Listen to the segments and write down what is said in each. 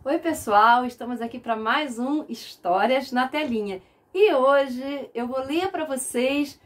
Oi pessoal, estamos aqui para mais um Histórias na Telinha e hoje eu vou ler para vocês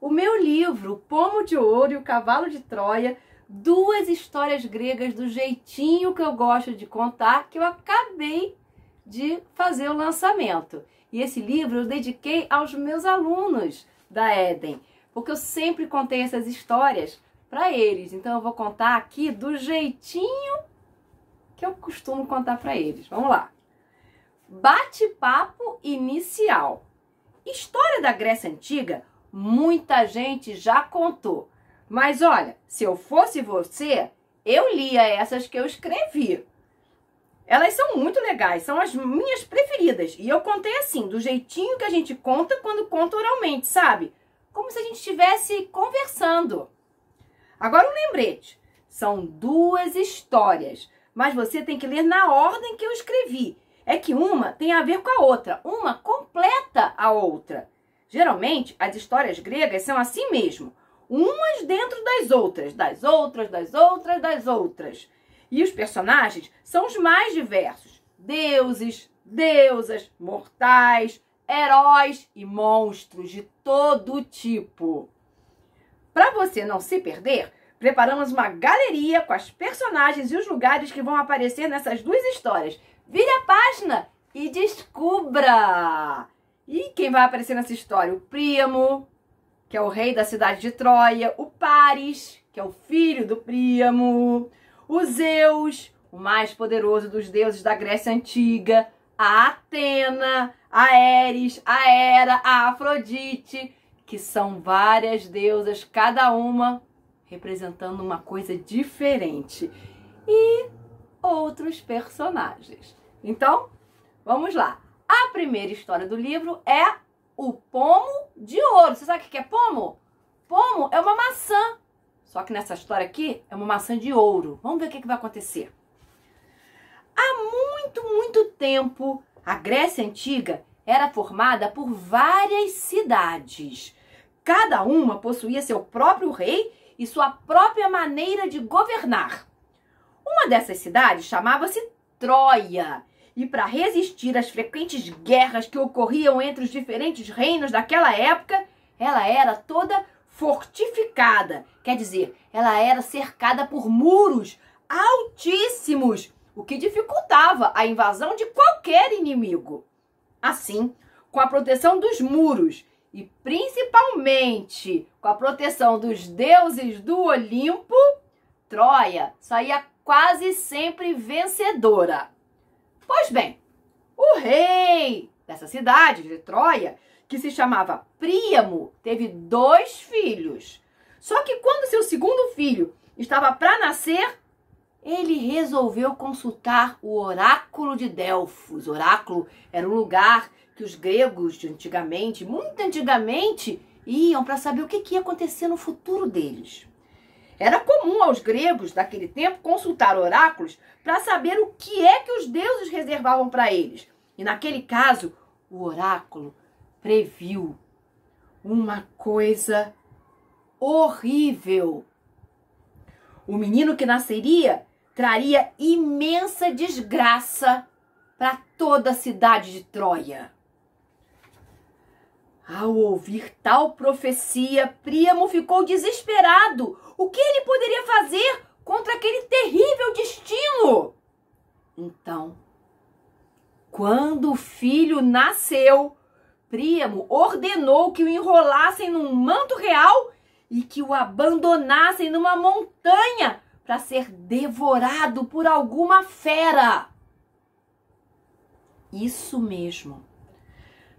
o meu livro, O Pomo de Ouro e o Cavalo de Troia, duas histórias gregas do jeitinho que eu gosto de contar, que eu acabei de fazer o lançamento. E esse livro eu dediquei aos meus alunos da Éden, porque eu sempre contei essas histórias para eles, então eu vou contar aqui do jeitinho que eu costumo contar para eles. Vamos lá. Bate-papo inicial. História da Grécia Antiga, muita gente já contou. Mas olha, se eu fosse você, eu lia essas que eu escrevi. Elas são muito legais, são as minhas preferidas. E eu contei assim, do jeitinho que a gente conta quando conta oralmente, sabe? Como se a gente estivesse conversando. Agora um lembrete. São duas histórias, mas você tem que ler na ordem que eu escrevi. É que uma tem a ver com a outra, uma completa a outra. Geralmente, as histórias gregas são assim mesmo, umas dentro das outras, das outras, das outras, das outras. E os personagens são os mais diversos. Deuses, deusas, mortais, heróis e monstros de todo tipo. Para você não se perder, preparamos uma galeria com as personagens e os lugares que vão aparecer nessas duas histórias. Vire a página e descubra! E quem vai aparecer nessa história? O Príamo, que é o rei da cidade de Troia. O Paris, que é o filho do Príamo. O Zeus, o mais poderoso dos deuses da Grécia Antiga. A Atena, a Ares, a Hera, a Afrodite, que são várias deusas, cada uma representando uma coisa diferente, e outros personagens. Então, vamos lá. A primeira história do livro é o Pomo de Ouro. Você sabe o que é pomo? Pomo é uma maçã, só que nessa história aqui é uma maçã de ouro. Vamos ver o que vai acontecer. Há muito tempo, a Grécia Antiga era formada por várias cidades. Cada uma possuía seu próprio rei e sua própria maneira de governar. Uma dessas cidades chamava-se Troia, e para resistir às frequentes guerras que ocorriam entre os diferentes reinos daquela época, ela era toda fortificada, quer dizer, ela era cercada por muros altíssimos, o que dificultava a invasão de qualquer inimigo. Assim, com a proteção dos muros e principalmente com a proteção dos deuses do Olimpo, Troia saía quase sempre vencedora. Pois bem, o rei dessa cidade de Troia, que se chamava Príamo, teve 2 filhos. Só que quando seu segundo filho estava para nascer, ele resolveu consultar o oráculo de Delfos. O oráculo era um lugar que os gregos de antigamente, muito antigamente, iam para saber o que ia acontecer no futuro deles. Era comum aos gregos daquele tempo consultar oráculos para saber o que é que os deuses reservavam para eles. E naquele caso, o oráculo previu uma coisa horrível. O menino que nasceria traria imensa desgraça para toda a cidade de Troia. Ao ouvir tal profecia, Príamo ficou desesperado. O que ele poderia fazer contra aquele terrível destino? Então, quando o filho nasceu, Príamo ordenou que o enrolassem num manto real e que o abandonassem numa montanha para ser devorado por alguma fera. Isso mesmo.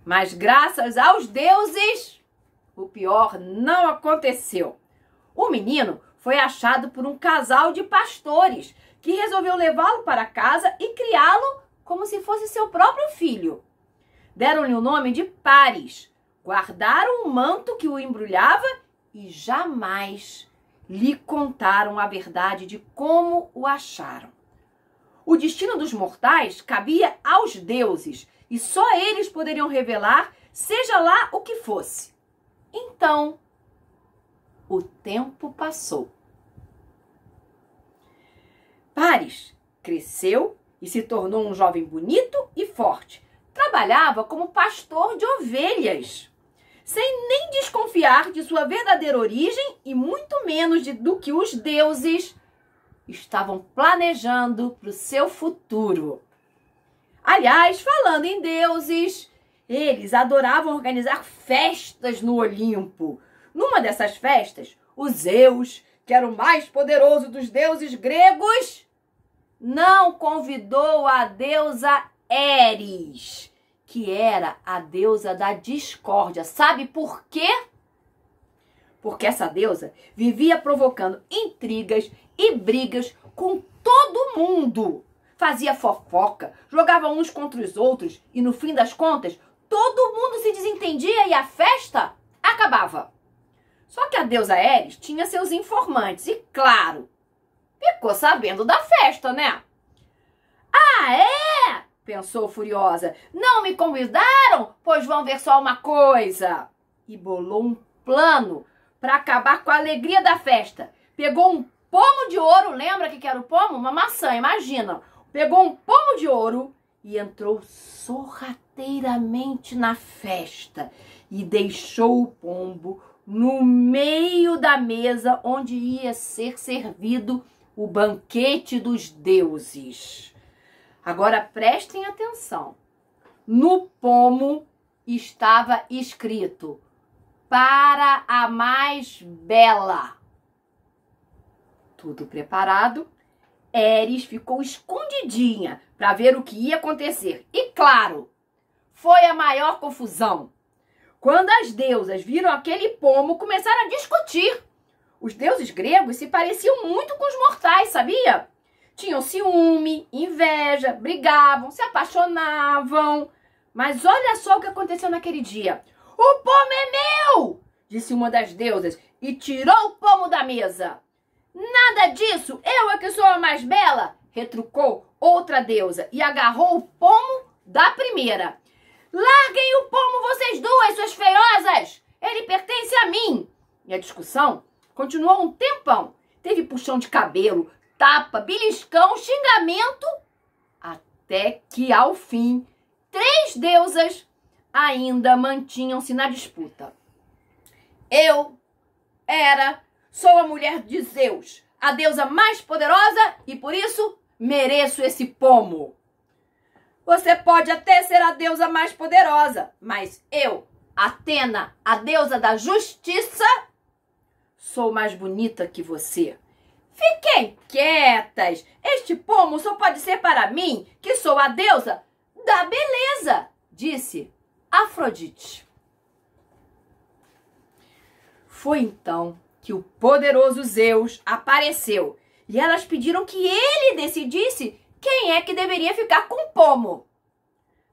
Mas graças aos deuses, o pior não aconteceu. O menino foi achado por um casal de pastores que resolveu levá-lo para casa e criá-lo como se fosse seu próprio filho. Deram-lhe o nome de Paris, guardaram o manto que o embrulhava e jamais lhe contaram a verdade de como o acharam. O destino dos mortais cabia aos deuses e só eles poderiam revelar, seja lá o que fosse. Então, o tempo passou. Paris cresceu e se tornou um jovem bonito e forte. Trabalhava como pastor de ovelhas, sem nem desconfiar de sua verdadeira origem e muito menos do que os deuses estavam planejando para o seu futuro. Aliás, falando em deuses, eles adoravam organizar festas no Olimpo. Numa dessas festas, o Zeus, que era o mais poderoso dos deuses gregos, não convidou a deusa Eris, que era a deusa da discórdia. Sabe por quê? Porque essa deusa vivia provocando intrigas e brigas com todo mundo. Fazia fofoca, jogava uns contra os outros e, no fim das contas, todo mundo se desentendia e a festa acabava. Só que a deusa Eris tinha seus informantes e, claro, ficou sabendo da festa, né? Ah, é? Pensou furiosa. Não me convidaram? Pois vão ver só uma coisa. E bolou um plano para acabar com a alegria da festa. Pegou um pomo de ouro, lembra que era o pomo? Uma maçã, imagina. Pegou um pomo de ouro e entrou sorrateiramente na festa e deixou o pombo no meio da mesa onde ia ser servido o banquete dos deuses. Agora prestem atenção. No pomo estava escrito: para a mais bela. Tudo preparado, Eris ficou escondidinha para ver o que ia acontecer. E claro, foi a maior confusão. Quando as deusas viram aquele pomo, começaram a discutir. Os deuses gregos se pareciam muito com os mortais, sabia? Tinham ciúme, inveja, brigavam, se apaixonavam. Mas olha só o que aconteceu naquele dia. O pomo é meu! Disse uma das deusas e tirou o pomo da mesa. Nada disso, eu é que sou a mais bela, retrucou outra deusa e agarrou o pomo da primeira. Larguem o pomo vocês duas, suas feiosas! Ele pertence a mim! E a discussão continuou um tempão. Teve puxão de cabelo, tapa, beliscão, xingamento, até que, ao fim, 3 deusas ainda mantinham-se na disputa. Eu sou a mulher de Zeus, a deusa mais poderosa e, por isso, mereço esse pomo. Você pode até ser a deusa mais poderosa, mas eu, Atena, a deusa da justiça, sou mais bonita que você. Fiquem quietas. Este pomo só pode ser para mim, que sou a deusa da beleza, disse Afrodite. Foi então que o poderoso Zeus apareceu e elas pediram que ele decidisse quem é que deveria ficar com o pomo.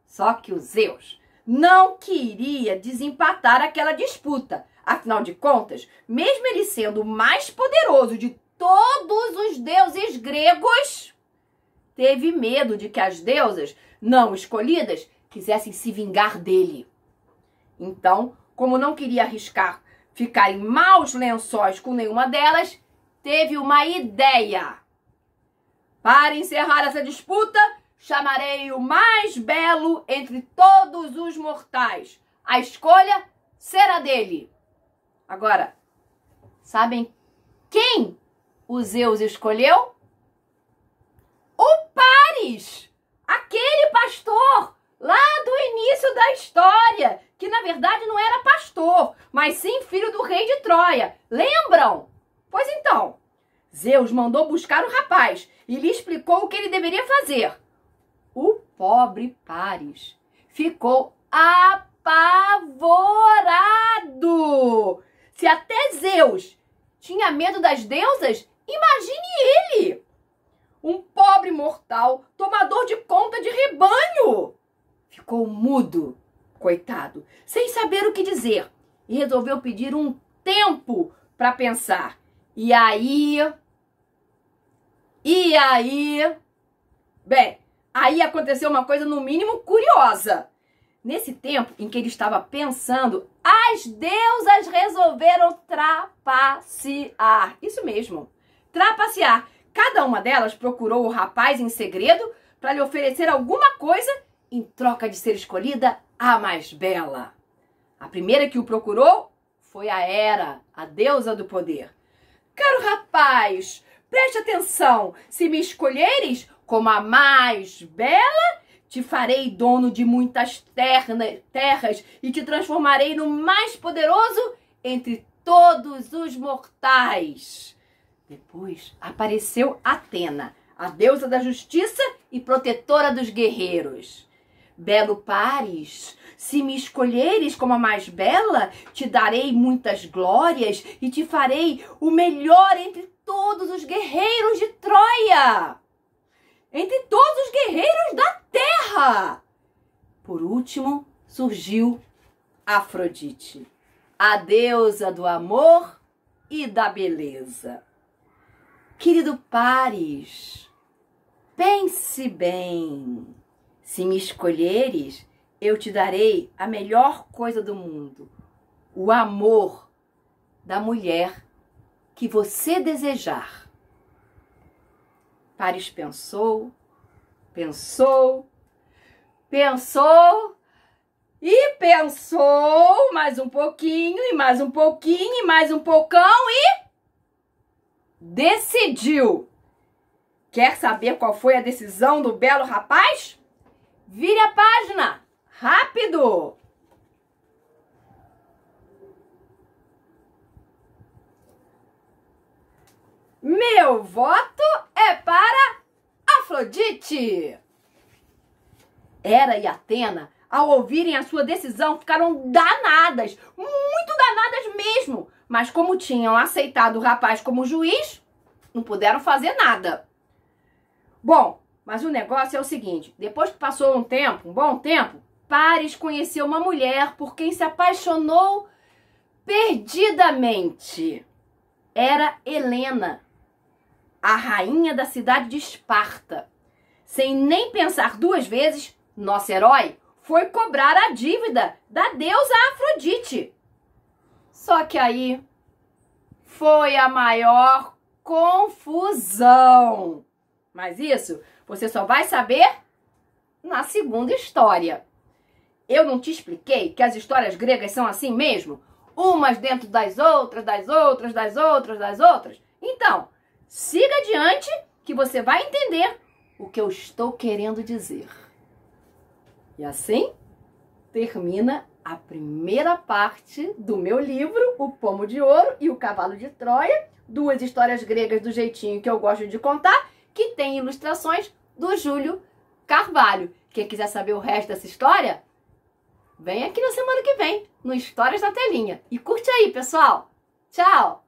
Só que o Zeus não queria desempatar aquela disputa. Afinal de contas, mesmo ele sendo o mais poderoso de todos os deuses gregos, teve medo de que as deusas não escolhidas quisessem se vingar dele. Então, como não queria arriscar ficar em maus lençóis com nenhuma delas, teve uma ideia. Para encerrar essa disputa, chamarei o mais belo entre todos os mortais. A escolha será dele. Agora, sabem quem o Zeus escolheu? O Paris, aquele pastor lá do início da história, que na verdade não era pastor, mas sim filho do rei de Troia. Lembram? Pois então, Zeus mandou buscar o rapaz e lhe explicou o que ele deveria fazer. O pobre Paris ficou apavorado. Se até Zeus tinha medo das deusas, imagine ele, um pobre mortal, tomador de conta de rebanho. Ficou mudo, coitado, sem saber o que dizer, e resolveu pedir um tempo para pensar. E aí, aí aconteceu uma coisa no mínimo curiosa. Nesse tempo em que ele estava pensando, as deusas resolveram trapacear. Isso mesmo, trapacear. Cada uma delas procurou o rapaz em segredo para lhe oferecer alguma coisa em troca de ser escolhida a mais bela. A primeira que o procurou foi a Hera, a deusa do poder. Caro rapaz, preste atenção, se me escolheres como a mais bela, te farei dono de muitas terras e te transformarei no mais poderoso entre todos os mortais. Depois apareceu Atena, a deusa da justiça e protetora dos guerreiros. Belo Paris, se me escolheres como a mais bela, te darei muitas glórias e te farei o melhor entre todos os guerreiros de Troia. Entre todos os guerreiros da terra. Por último, surgiu Afrodite, a deusa do amor e da beleza. Querido Paris, pense bem. Se me escolheres, eu te darei a melhor coisa do mundo, o amor da mulher que você desejar. Paris pensou, pensou, pensou e pensou mais um pouquinho e mais um pouquinho e mais um pocão e decidiu. Quer saber qual foi a decisão do belo rapaz? Vire a página, rápido! Meu voto é para Afrodite! Hera e Atena, ao ouvirem a sua decisão, ficaram danadas, muito danadas mesmo. Mas como tinham aceitado o rapaz como juiz, não puderam fazer nada. Bom, mas o negócio é o seguinte, depois que passou um bom tempo, Paris conheceu uma mulher por quem se apaixonou perdidamente. Era Helena, a rainha da cidade de Esparta. Sem nem pensar duas vezes, nosso herói foi cobrar a dívida da deusa Afrodite. Só que aí foi a maior confusão. Mas isso você só vai saber na segunda história. Eu não te expliquei que as histórias gregas são assim mesmo? Umas dentro das outras, das outras, das outras, das outras? Então, siga adiante que você vai entender o que eu estou querendo dizer. E assim termina a primeira parte do meu livro, O Pomo de Ouro e o Cavalo de Troia, duas histórias gregas do jeitinho que eu gosto de contar, que tem ilustrações do Júlio Carvalho. Quem quiser saber o resto dessa história, vem aqui na semana que vem, no Histórias na Telinha. E curte aí, pessoal! Tchau!